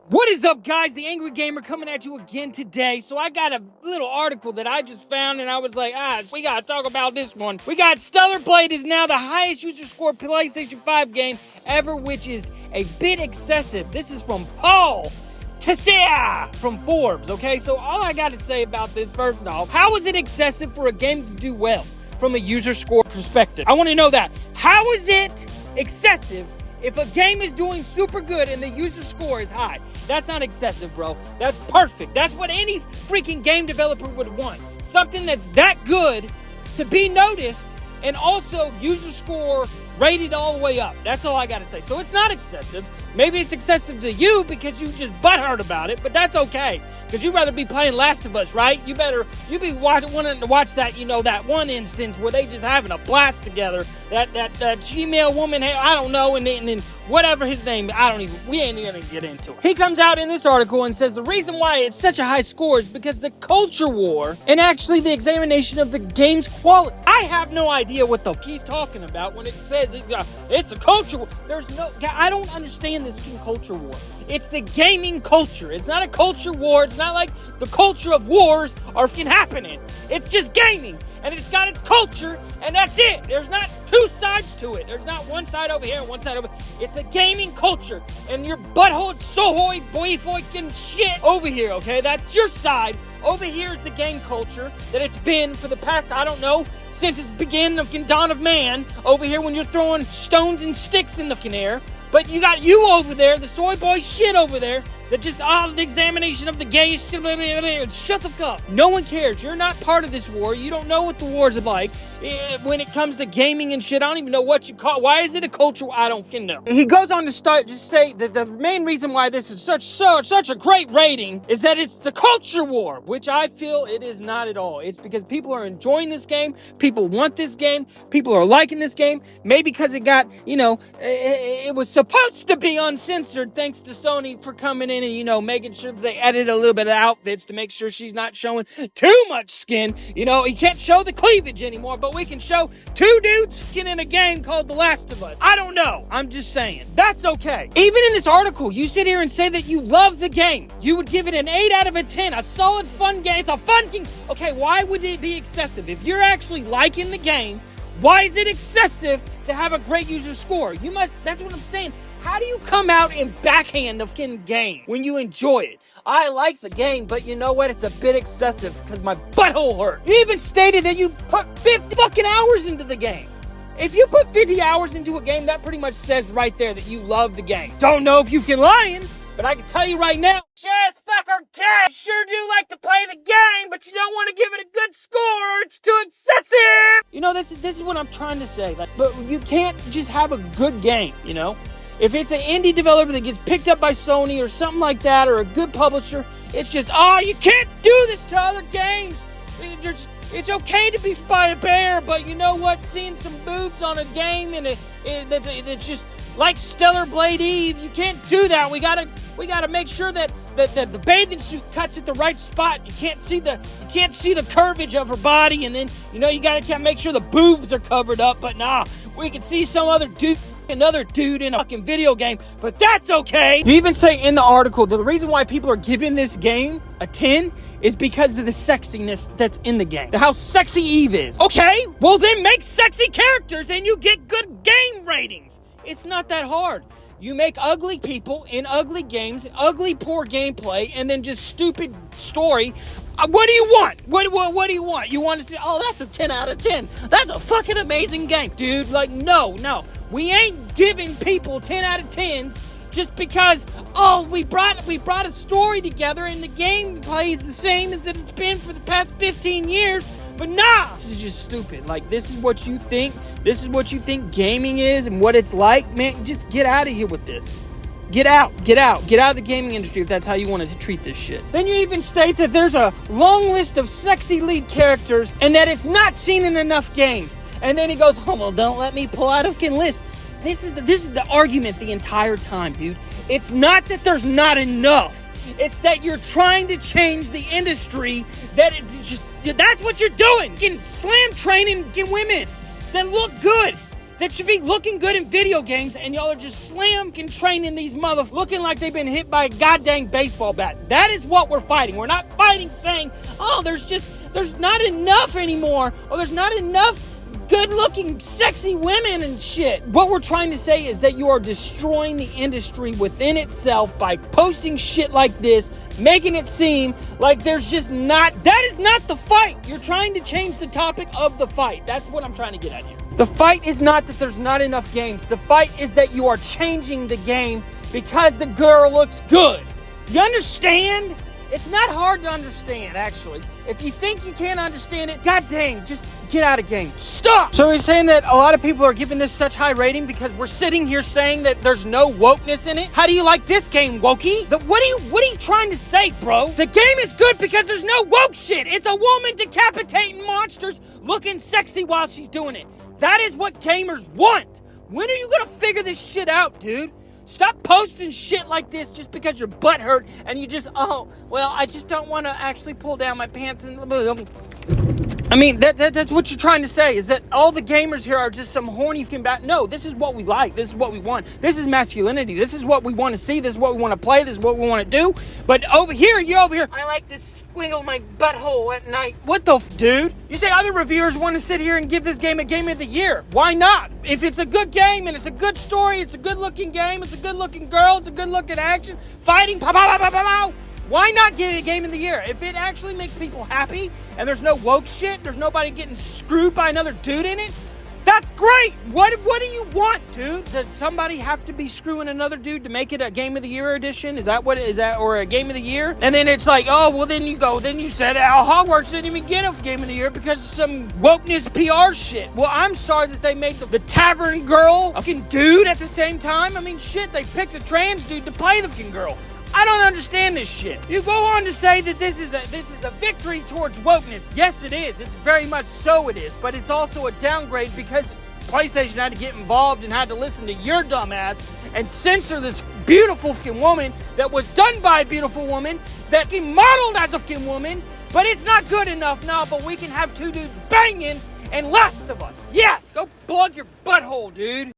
What is up, guys? The Angry Gamer coming at you again today. So I got a little article that I just found, and I was like, we gotta talk about this one. We got Stellar Blade is now the highest user score PlayStation 5 game ever, which is a bit excessive. This is from Paul Tessier from Forbes, okay? So all I gotta say about this, first off, how is it excessive for a game to do well from a user score perspective? I want to know that. How is it excessive if a game is doing super good and the user score is high? That's not excessive, bro. That's perfect. That's what any freaking game developer would want. Something that's that good to be noticed and also user score rated all the way up. That's all I gotta say. So it's not excessive. Maybe it's excessive to you because you just butthurt about it, but that's okay. Because you'd rather be playing Last of Us, right? You be wanting to watch that, that one instance where they just having a blast together. That female woman, I don't know, and then whatever his name, we ain't even gonna get into it. He comes out in this article and says the reason why it's such a high score is because the culture war and actually the examination of the game's quality. I have no idea what the f*** he's talking about when it says it's a culture war. I don't understand this culture war. It's the gaming culture. It's not a culture war. It's not like the culture of wars are happening. It's just gaming, and it's got its culture, and that's it. There's not two sides to it. There's not one side over here and one side over here. It's a gaming culture, and your butthole sohoy boy fucking shit over here, okay? That's your side. Over here is the game culture that it's been for the past, I don't know, since it's beginning of dawn of man. Over here when you're throwing stones and sticks in the air. But you got you over there, the soy boy shit over there, that just, the examination of the gay shit, shut the fuck up. No one cares. You're not part of this war. You don't know what the wars are like. When it comes to gaming and shit, I don't even know what you call it. Why is it a culture? I don't know. He goes on to say that the main reason why this is such a great rating is that it's the culture war, which I feel it is not at all. It's because people are enjoying this game. People want this game. People are liking this game. Maybe because it got, it was supposed to be uncensored thanks to Sony for coming in and, making sure that they edit a little bit of outfits to make sure she's not showing too much skin. You can't show the cleavage anymore, but we can show two dudes skin in a game called The Last of Us. I don't know. I'm just saying. That's okay. Even in this article, you sit here and say that you love the game. You would give it an 8 out of 10. A solid, fun game. It's a fun thing. Okay, why would it be excessive? If you're actually liking the game, why is it excessive to have a great user score? That's what I'm saying. How do you come out and backhand the fucking game when you enjoy it? I like the game, but you know what? It's a bit excessive because my butthole hurt. You even stated that you put 50 fucking hours into the game. If you put 50 hours into a game, that pretty much says right there that you love the game. Don't know if you're lying, but I can tell you right now, sure as fuck okay. You sure do like to play the game, but you don't want to give it a good score. It's too excessive. This is what I'm trying to say. But you can't just have a good game, If it's an indie developer that gets picked up by Sony or something like that, or a good publisher, it's just, you can't do this to other games. It's okay to be by a bear, but you know what? Seeing some boobs on a game and it's just like Stellar Blade Eve, you can't do that. We gotta make sure that the bathing suit cuts at the right spot. You can't see the curvage of her body, and then you gotta make sure the boobs are covered up. But we can see some another dude in a fucking video game, but that's okay. You even say in the article that the reason why people are giving this game a 10 is because of the sexiness that's in the game. How sexy Eve is. Okay, well then make sexy characters and you get good game ratings. It's not that hard. You make ugly people in ugly games, ugly poor gameplay, and then just stupid story. What do you want? What do you want? You want to say, that's a 10 out of 10. That's a fucking amazing game. Dude, no. We ain't giving people 10 out of 10s just because, we brought a story together and the gameplay is the same as it's been for the past 15 years. But this is just stupid. This is what you think. This is what you think gaming is and what it's like. Man, just get out of here with this. Get out of the gaming industry if that's how you want to treat this shit. Then you even state that there's a long list of sexy lead characters and that it's not seen in enough games. And then he goes, don't let me pull out a fucking list. This is the argument the entire time, dude. It's not that there's not enough. It's that you're trying to change the industry. That's what you're doing. Getting slam training women that look good. that should be looking good in video games, and y'all are just slim and training these motherfuckers looking like they've been hit by a goddamn baseball bat. That is what we're fighting. We're not fighting saying, oh, there's not enough anymore, or there's not enough good-looking, sexy women and shit. What we're trying to say is that you are destroying the industry within itself by posting shit like this, making it seem like there's just not... That is not the fight. You're trying to change the topic of the fight. That's what I'm trying to get at here. The fight is not that there's not enough games. The fight is that you are changing the game because the girl looks good. Do you understand? It's not hard to understand, actually. If you think you can't understand it, god dang, just get out of game. Stop! So we're saying that a lot of people are giving this such high rating because we're sitting here saying that there's no wokeness in it? How do you like this game, wokey? What are you trying to say, bro? The game is good because there's no woke shit. It's a woman decapitating monsters looking sexy while she's doing it. That is what gamers want. When are you gonna figure this shit out, dude? Stop posting shit like this just because your butt hurt and you just, oh, well, I just don't want to actually pull down my pants and... I mean, that's what you're trying to say, is that all the gamers here are just some horny fucking bat. No, this is what we like. This is what we want. This is masculinity. This is what we want to see. This is what we want to play. This is what we want to do. But over here, you're over here, I like to squiggle my butthole at night. What the dude? You say other reviewers want to sit here and give this game a game of the year. Why not? If it's a good game and it's a good story, it's a good looking game, it's a good looking girl, it's a good looking action, fighting, pow, pow, pow, pow, pow, pow. Why not give it a game of the year? If it actually makes people happy and there's no woke shit, there's nobody getting screwed by another dude in it, that's great. What do you want, dude? Does somebody have to be screwing another dude to make it a game of the year edition? Is that or a game of the year? And then it's like, oh, well, then you said Al Hogwarts didn't even get a game of the year because of some wokeness PR shit. Well, I'm sorry that they made the tavern girl a fucking dude at the same time. I mean, shit, they picked a trans dude to play the fucking girl. I don't understand this shit. You go on to say that this is a victory towards wokeness. Yes, it is. It's very much so it is. But it's also a downgrade because PlayStation had to get involved and had to listen to your dumb ass and censor this beautiful fucking woman that was done by a beautiful woman that he modeled as a fucking woman. But it's not good enough now, but we can have two dudes banging and Last of Us. Yes! Go plug your butthole, dude.